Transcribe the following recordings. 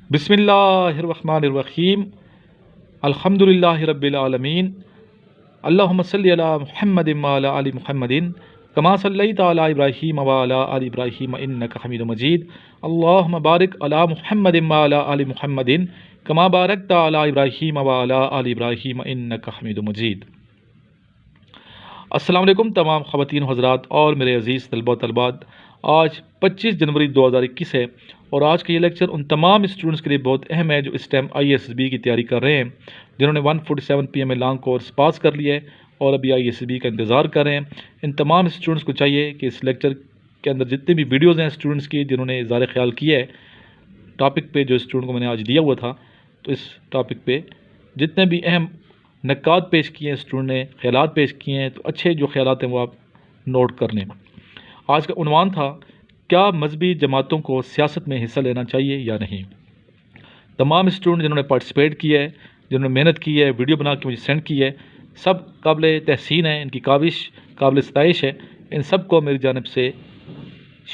بسم اللہ الرحمن الرحیم الحمدللہ رب العالمین اللہم صلی علی محمد وعلی آل محمد کما صلیت علی ابراہیم وعلی آل ابراہیم انک حمید مجید اللہم بارک علی محمد وعلی آل محمد کما بارکت علی ابراہیم وعلی آل ابراہیم انک حمید مجید۔ السلام علیکم تمام خواتین و حضرات اور میرے عزیز طلبہ و طالبات، آج 25 جنوری 2021 ہے اور آج کا یہ لیکچر ان تمام اسٹوڈنٹس کے لیے بہت اہم ہے جو اس ٹائم ISSB کی تیاری کر رہے ہیں، جنہوں نے 147 PM میں لانگ کورس پاس کر لیا ہے اور ابھی ISSB کا انتظار کر رہے ہیں۔ ان تمام اسٹوڈنٹس کو چاہیے کہ اس لیکچر کے اندر جتنے بھی ویڈیوز ہیں اسٹوڈنٹس کی جنہوں نے اظہار خیال کیا ہے ٹاپک پہ جو اسٹوڈنٹ کو میں نے آج دیا ہوا تھا، تو اس ٹاپک پہ جتنے بھی اہم نکات پیش کیے ہیں اسٹوڈنٹ نے، خیالات پیش کیے ہیں، تو اچھے جو خیالات ہیں وہ آپ نوٹ کر لیں۔ آج کا عنوان تھا کیا مذہبی جماعتوں کو سیاست میں حصہ لینا چاہیے یا نہیں۔ تمام اسٹوڈنٹ جنہوں نے پارٹیسپیٹ کیا ہے، جنہوں نے محنت کی ہے، ویڈیو بنا کے مجھے سینڈ کی ہے، سب قابل تحسین ہے، ان کی کاوش قابل ستائش ہے۔ ان سب کو میری جانب سے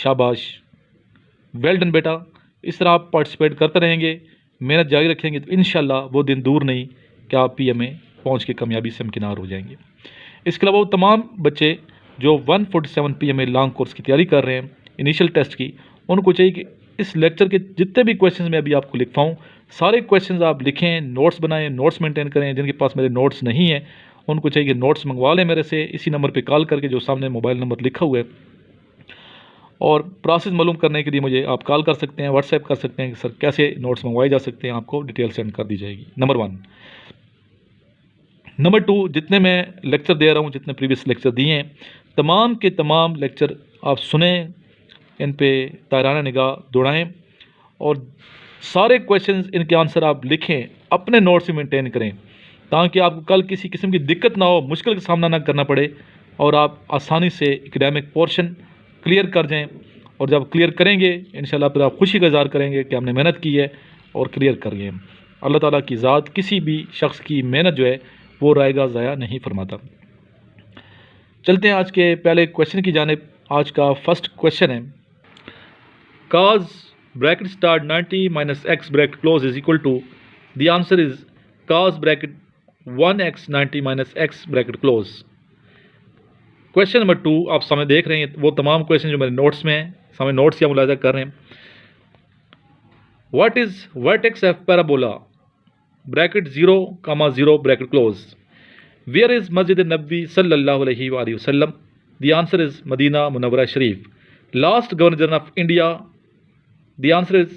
شاباش، ویل ڈن بیٹا۔ اس طرح آپ پارٹیسپیٹ کرتے رہیں گے، محنت جاری رکھیں گے تو انشاءاللہ وہ دن دور نہیں کہ آپ PM میں پہنچ کے کامیابی سے ہمکنار ہو جائیں گے۔ اس کے علاوہ وہ تمام بچے جو 147 PM میں لانگ کورس کی تیاری کر رہے ہیں انیشل ٹیسٹ کی، ان کو چاہیے کہ اس لیکچر کے جتنے بھی کویشچنز میں ابھی آپ کو لکھواؤں سارے کویشچنز آپ لکھیں، نوٹس بنائیں، نوٹس مینٹین کریں۔ جن کے پاس میرے نوٹس نہیں ہیں ان کو چاہیے کہ نوٹس منگوا لیں میرے سے، اسی نمبر پہ کال کر کے جو سامنے موبائل نمبر لکھا ہوا ہے، اور پروسیس معلوم کرنے کے لیے مجھے آپ کال کر سکتے ہیں، واٹس ایپ کر سکتے ہیں کہ سر کیسے نوٹس منگوائے جا سکتے ہیں، آپ کو ڈیٹیل سینڈ کر دی جائے گی۔ نمبر 1۔ نمبر 2، جتنے میں لیکچر دے رہا ہوں، جتنے پریویس لیکچر دیے ہیں، تمام کے تمام لیکچر آپ سنیں، ان پہ تائرانہ نگاہ دوڑائیں اور سارے کویشچنز ان کے آنسر آپ لکھیں، اپنے نوٹس میں مینٹین کریں تاکہ آپ کو کل کسی قسم کی دقت نہ ہو، مشکل کا سامنا نہ کرنا پڑے اور آپ آسانی سے ایکڈیمک پورشن کلیئر کر جائیں۔ اور جب کلیئر کریں گے انشاءاللہ پھر آپ خوشی کا اظہار کریں گے کہ ہم نے محنت کی ہے اور کلیئر کر گئے۔ اللہ تعالیٰ کی ذات کسی بھی شخص کی محنت جو ہے وہ رائے گاہ ضائع نہیں فرماتا۔ چلتے ہیں آج کے پہلے کویشچن کی جانب۔ آج کا فرسٹ کویشچن ہے cos bracket start 90 minus x bracket close is equal to, the answer is cos bracket 1x 90 minus x bracket close۔ Question number 2 آپ سامنے دیکھ رہے ہیں، وہ تمام کویشچن جو میرے نوٹس میں ہیں، سامنے نوٹس یا ملاحظہ کر رہے ہیں۔ What is vertex of parabola bracket 0, 0 bracket close? Where is Masjid Nabi sallallahu alayhi wa sallam? The answer is Medina Munawwara Sharif۔ Last Governor General of India, the answer is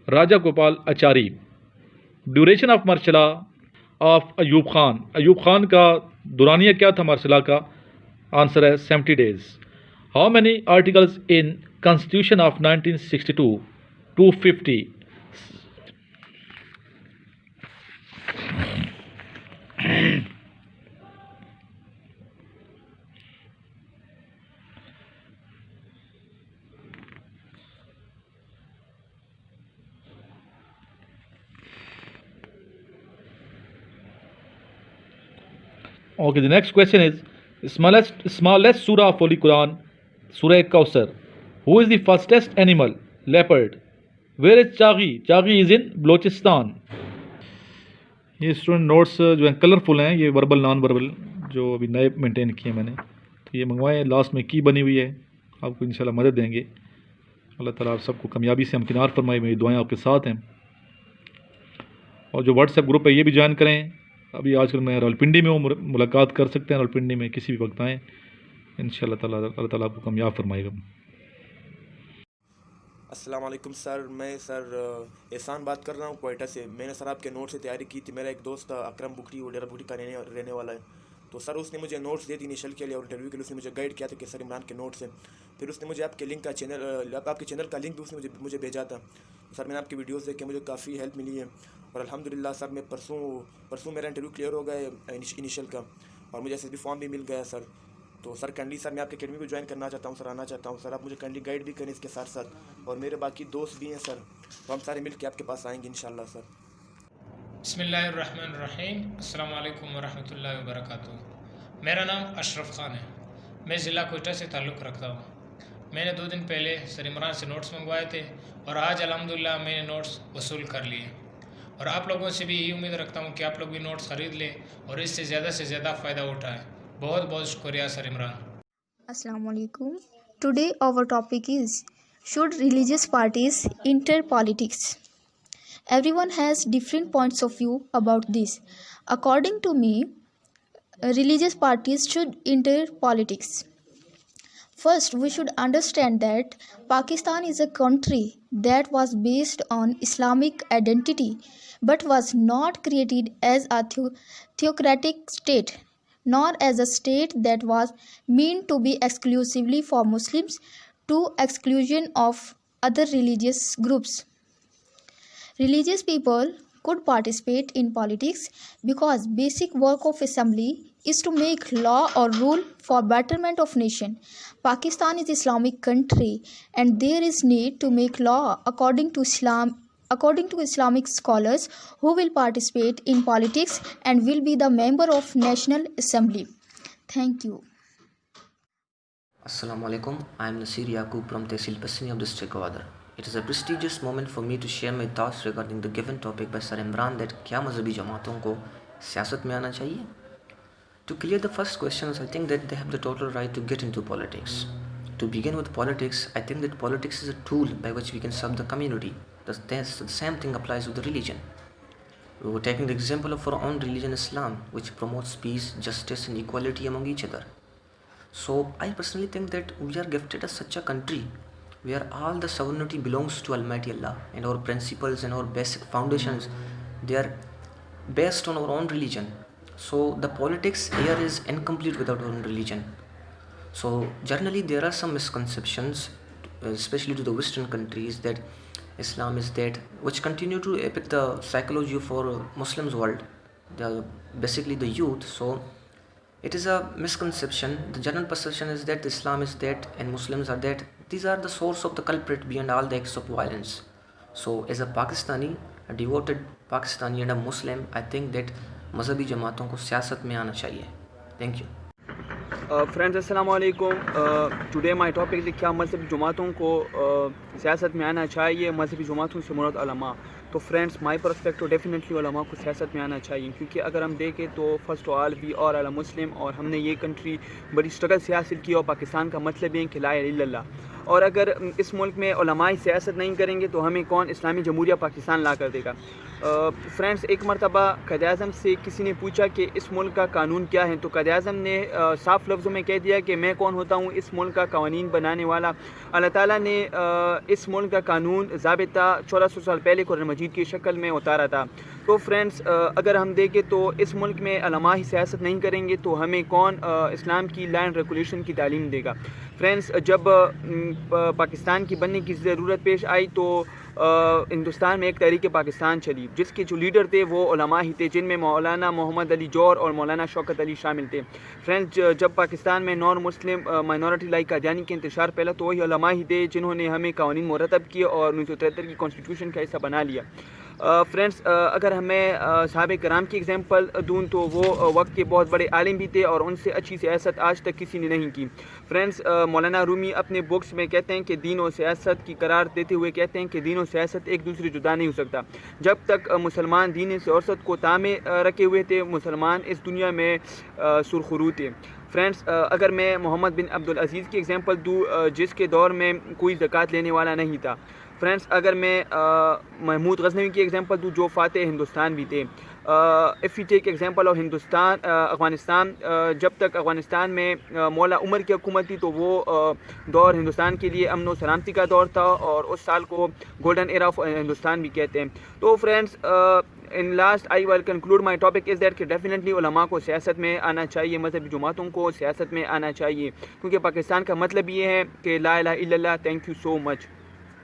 Raja Gopal Achari۔ Duration of martial law of Ayub Khan، Ayub Khan کا دورانیہ کیا تھا martial law کا؟ Answer ہے 70 days۔ How many articles in Constitution of 1962؟ 250۔ Okay, the next question is smallest surah of Holy Quran, Surah Kausar. Who is the fastest animal? Leopard۔ Where is Chaghi? Chaghi is in Balochistan۔ یہ student notice جو ہیں colourful ہیں، یہ verbal non verbal جو ابھی نئے maintain کیے ہیں میں نے، تو یہ منگوائے ہیں، لاسٹ میں کی بنی ہوئی ہے، آپ کو انشاءاللہ مدد دیں گے۔ اللہ تعالیٰ آپ سب کو کامیابی سے ہمکنار فرمائے، میری دعائیں آپ کے ساتھ ہیں۔ اور جو واٹس ایپ گروپ ہے یہ بھی جوائن کریں۔ ابھی آج کل میں راولپنڈی میں ہوں، ملاقات کر سکتے ہیں راولپنڈی میں کسی بھی وقت آئیں، انشاءاللہ تعالیٰ اللہ تعالیٰ آپ کو کامیاب فرمائے گا۔ السلام علیکم سر، میں احسان بات کر رہا ہوں کوئٹہ سے۔ میں نے سر آپ کے نوٹ سے تیاری کی تھی۔ میرا ایک دوست تھا اکرم بکری، وہ ڈیرہ بکری کا رہنے والا ہے، تو سر اس نے مجھے نوٹس دے دی انیشل کے لیے اور انٹرویو کے لیے اس نے مجھے گائیڈ کیا تھا کہ سر عمران کے نوٹس ہیں۔ پھر اس نے مجھے آپ کے لنک کا آپ کے چینل کا لنک بھی اس نے مجھے بھیجا تھا۔ سر میں نے آپ کی ویڈیوز دیکھ کے مجھے کافی ہیلپ ملی ہے اور الحمدللہ سر میں پرسوں میرا انٹرویو کلیئر ہو گیا ہے انیشل کا، اور مجھے SSB فارم بھی مل گیا سر۔ تو سر کائنڈلی سر میں آپ کے اکیڈمی کو جوائن کرنا چاہتا ہوں سر، آنا چاہتا ہوں سر۔ آپ مجھے کائنڈلی گائیڈ بھی کریں اس کے ساتھ ساتھ، اور میرے باقی دوست بھی ہیں سر، تو ہم سارے مل کے آپ کے پاس آئیں گے انشاءاللہ سر۔ بسم اللہ الرحمن الرحیم۔ السلام علیکم ورحمۃ اللہ وبرکاتہ۔ میرا نام اشرف خان ہے، میں ضلع کوئٹہ سے تعلق رکھتا ہوں۔ میں نے 2 دن پہلے سر عمران سے نوٹس منگوائے تھے اور آج الحمدللہ میں نے نوٹس وصول کر لیے، اور آپ لوگوں سے بھی یہی امید رکھتا ہوں کہ آپ لوگ بھی نوٹس خرید لیں اور اس سے زیادہ فائدہ اٹھائیں۔ بہت بہت شکریہ سر Imran. Assalamu alaikum. Today our topic is, should religious parties enter politics? Everyone has different points of view about this. According to me, religious parties should enter politics. First, we should understand that Pakistan is a country that was based on Islamic identity but was not created as a theocratic state, nor as a state that was meant to be exclusively for Muslims to exclusion of other religious groups. Religious people could participate in politics because basic work of assembly is to make law or rule for betterment of nation. Pakistan is Islamic country and there is need to make law according to Islamic scholars who will participate in politics and will be the member of National Assembly. Thank you. Assalamu alaikum. I am Nasir Yaqub from Tehsil Pasni of District Gwadar. It is a prestigious moment for me to share my thoughts regarding the given topic by Sir Imran that kya mazhabi jamaaton ko siyasat mein aana chahiye. To clear the first questions, I think that they have the total right to get into politics. To begin with politics, I think that politics is a tool by which we can serve the community. The same thing applies with the religion. We were taking the example of our own religion, Islam, which promotes peace, justice and equality among each other. So I personally think that we are gifted as such a country where all the sovereignty belongs to Almighty Allah, and our principles and our basic foundations, they are based on our own religion. So the politics here is incomplete without our own religion. So generally there are some misconceptions, especially to the Western countries, that Islam is that, which continue to epic the psychology of our Muslims world, basically the youth. So it is a misconception. The general perception is that Islam is that and Muslims are that. These are the source of the culprit behind all the acts of violence. So as a Pakistani, a devoted Pakistani and a Muslim, I think that mazhabi jamaaton ko siyasat mein aana chahiye. Thank you. Friends السلام علیکم. Today my topic کیا مذہبی جماعتوں کو سیاست میں آنا چاہیے. مذہبی جماعتوں سے مراد علماء. تو فرینڈس مائی پرسپیکٹو ڈیفینیٹلی علماء کو سیاست میں آنا چاہیے, کیونکہ اگر ہم دیکھیں تو first of all we are all Muslim, اور ہم نے یہ کنٹری بڑی اسٹرگل سے حاصل کی, اور پاکستان کا مطلب ہے کہ لا الہ الا اللہ. اور اگر اس ملک میں علماء سیاست نہیں کریں گے تو ہمیں کون اسلامی جمہوریہ پاکستان لا کر دے گا. فرینڈس ایک مرتبہ قائد اعظم سے کسی نے پوچھا کہ اس ملک کا قانون کیا ہے, تو قائد اعظم نے صاف لفظوں میں کہہ دیا کہ میں کون ہوتا ہوں, اس ملک کا قوانین بنانے والا. اللہ تعالیٰ نے اس ملک کا قانون ضابطہ 1400 سال پہلے قرآن مجید کی شکل میں اتارا تھا. تو فرینڈس اگر ہم دیکھیں تو اس ملک میں علماء ہی سیاست نہیں کریں گے تو ہمیں کون اسلام کی لا اینڈ ریگولیشن کی تعلیم دے گا. فرینڈس جب پاکستان کی بننے کی ضرورت پیش آئی تو ہندوستان میں ایک تحریک پاکستان چلی, جس کے جو لیڈر تھے وہ علماء ہی تھے, جن میں مولانا محمد علی جوہر اور مولانا شوکت علی شامل تھے. فرینڈس جب پاکستان میں نان مسلم مائنورٹی لائک قادیانی کا انتشار پھیلا تو وہی علماء ہی تھے جنہوں نے ہمیں قوانین مرتب کیے اور 1973 کی کانسٹیٹیوشن کا حصہ بنا لیا. فرینڈس اگر ہمیں صحابہ کرام کی ایگزامپل دوں تو وہ وقت کے بہت بڑے عالم بھی تھے اور ان سے اچھی سیاست آج تک کسی نے نہیں کی. فرینڈس مولانا رومی اپنے بکس میں کہتے ہیں کہ دین و سیاست کی قرار دیتے ہوئے کہتے ہیں کہ دین و سیاست ایک دوسرے جدا نہیں ہو سکتا. جب تک مسلمان دین سیاست کو تامے رکھے ہوئے تھے, مسلمان اس دنیا میں سرخرو تھے. فرینڈس اگر میں محمد بن عبدالعزیز کی ایگزامپل دوں جس کے دور میں کوئی زکوٰۃ لینے والا نہیں تھا. فرینڈس اگر میں محمود غزنوی کی ایگزامپل دوں جو فاتح ہندوستان بھی تھے. If you take example of Afghanistan, جب تک افغانستان میں مولا عمر کی حکومت تھی تو وہ دور ہندوستان کے لیے امن و سلامتی کا دور تھا, اور اس سال کو گولڈن ایرا آف ہندوستان بھی کہتے ہیں. تو friends in last I will conclude my topic is that کہ ڈیفینیٹلی علماء کو سیاست میں آنا چاہیے, مذہبی جماعتوں کو سیاست میں آنا چاہیے, کیونکہ پاکستان کا مطلب یہ ہے کہ لا الہ الا اللہ. Thank you so much.